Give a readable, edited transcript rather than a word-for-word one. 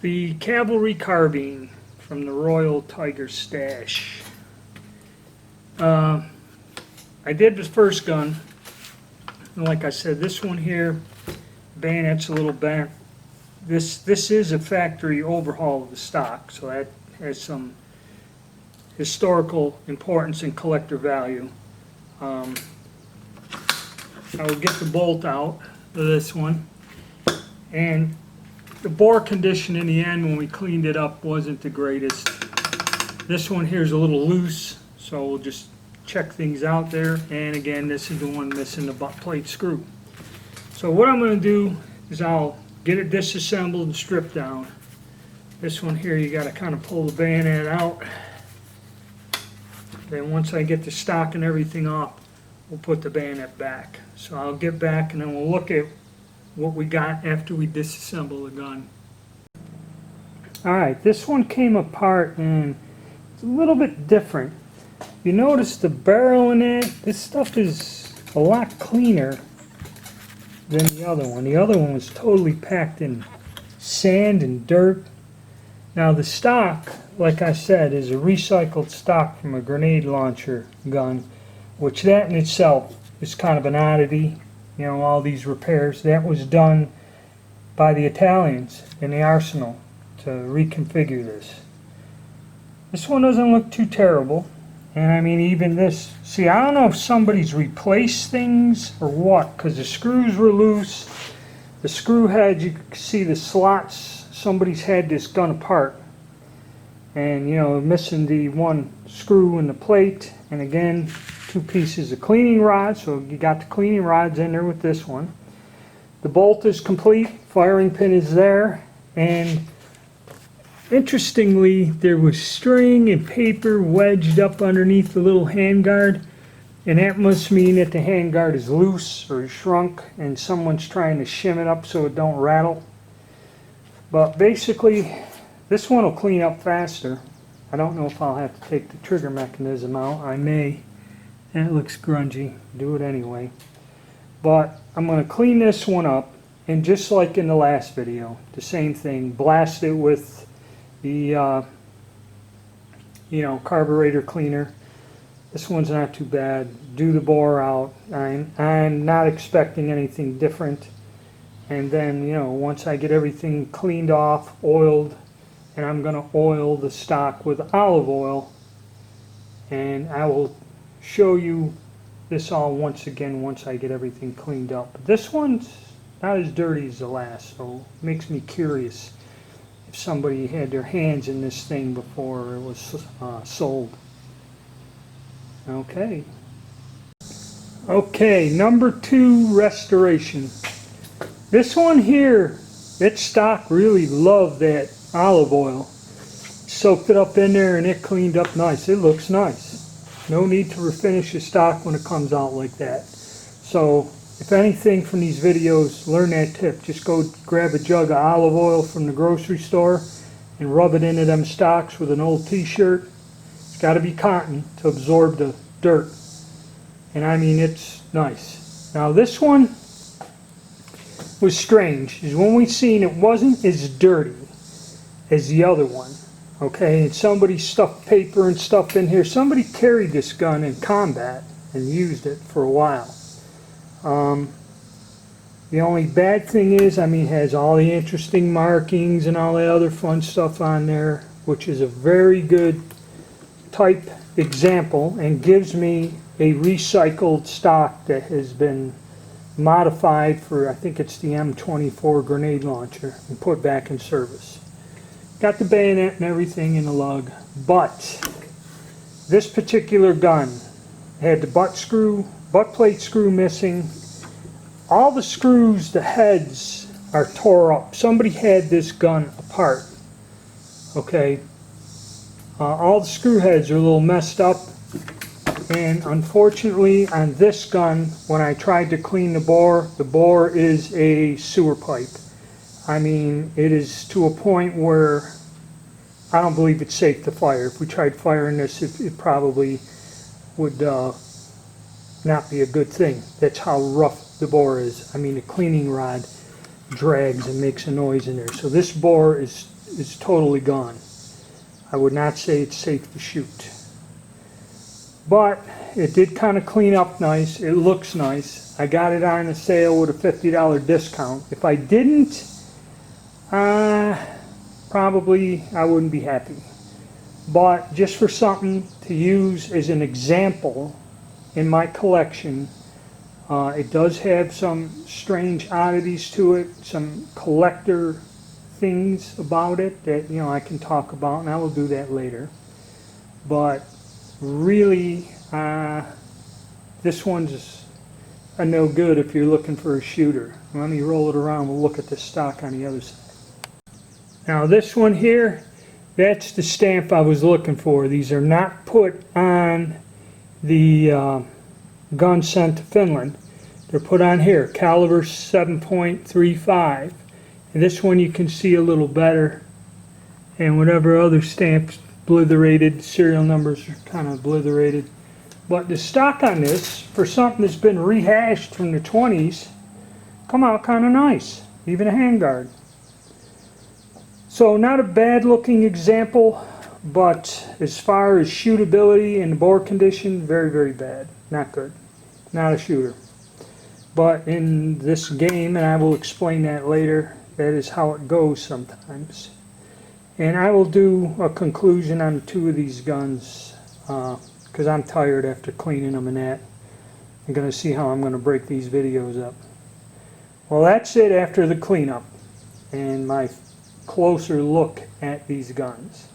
The Cavalry Carbine from the Royal Tiger stash. I did the first gun, and like I said, this one here, bayonet's a little bent. This is a factory overhaul of the stock, so that has some historical importance and collector value. I will get the bolt out of this one, and the bore condition in the end when we cleaned it up wasn't the greatest. This one here is a little loose, so we'll just check things out there. And again, this is the one missing the butt plate screw. So what I'm going to do is I'll get it disassembled and stripped down. This one here, you got to kind of pull the bayonet out. Then once I get the stock and everything off, we'll put the bayonet back. So I'll get back and then we'll look at what we got after we disassemble the gun. Alright, this one came apart and it's a little bit different. You notice the barrel in it, this stuff is a lot cleaner than the other one. The other one was totally packed in sand and dirt. Now the stock, like I said, is a recycled stock from a grenade launcher gun, which that in itself is kind of an oddity. You know, all these repairs. That was done by the Italians in the arsenal to reconfigure this. This one doesn't look too terrible. And I mean, even this, see, I don't know if somebody's replaced things or what, because the screws were loose. The screw heads, you can see the slots, somebody's had this gun apart. And, you know, missing the one screw in the plate. And again, 2 pieces of cleaning rods, so you got the cleaning rods in there with this one. The bolt is complete, firing pin is there, and interestingly there was string and paper wedged up underneath the little handguard, and that must mean that the handguard is loose or shrunk and someone's trying to shim it up so it don't rattle. But basically this one will clean up faster. I don't know if I'll have to take the trigger mechanism out. I may. And it looks grungy. Do it anyway. But I'm going to clean this one up, and just like in the last video, the same thing. Blast it with the carburetor cleaner. This one's not too bad. Do the bore out. I'm not expecting anything different. And then, you know, once I get everything cleaned off, oiled, and I'm going to oil the stock with olive oil, and I will show you this all once again once I get everything cleaned up. But this one's not as dirty as the last, so it makes me curious if somebody had their hands in this thing before it was sold. Okay. Okay, number 2 restoration. This one here, its stock really loved that olive oil. Soaked it up in there and it cleaned up nice. It looks nice. No need to refinish the stock when it comes out like that. So if anything from these videos, learn that tip. Just go grab a jug of olive oil from the grocery store and rub it into them stocks with an old t-shirt. It's got to be cotton to absorb the dirt. And I mean, it's nice. Now this one was strange. Is when we seen it wasn't as dirty as the other one. Okay, and somebody stuffed paper and stuff in here. Somebody carried this gun in combat and used it for a while. The only bad thing is, I mean, it has all the interesting markings and all the other fun stuff on there, which is a very good type example and gives me a recycled stock that has been modified for, I think it's the M24 grenade launcher, and put back in service. Got the bayonet and everything in the lug, but this particular gun had the butt plate screw missing. All the screws, the heads are tore up. Somebody had this gun apart. Okay, all the screw heads are a little messed up, and unfortunately on this gun, when I tried to clean the bore is a sewer pipe. I mean, it is to a point where I don't believe it's safe to fire. If we tried firing this, it probably would not be a good thing. That's how rough the bore is. I mean, the cleaning rod drags and makes a noise in there. So this bore is is totally gone. I would not say it's safe to shoot. But it did kind of clean up nice. It looks nice. I got it on a sale with a $50 discount. If I didn't, probably I wouldn't be happy. But just for something to use as an example in my collection, it does have some strange oddities to it, some collector things about it that, you know, I can talk about, and I will do that later. But really, this one's a no good if you're looking for a shooter. Let me roll it around. We'll look at the stock on the other side. Now this one here, that's the stamp I was looking for. These are not put on the gun sent to Finland. They're put on here, caliber 7.35. And this one you can see a little better. And whatever other stamps, blitherated, serial numbers are kind of blitherated. But the stock on this, for something that's been rehashed from the 20s, come out kind of nice. Even a handguard. So not a bad looking example, but as far as shootability and bore condition, very, very bad. Not good. Not a shooter. But in this game, and I will explain that later, that is how it goes sometimes. And I will do a conclusion on 2 of these guns, because I'm tired after cleaning them and that. I'm going to see how I'm going to break these videos up. Well, that's it after the cleanup and my closer look at these guns.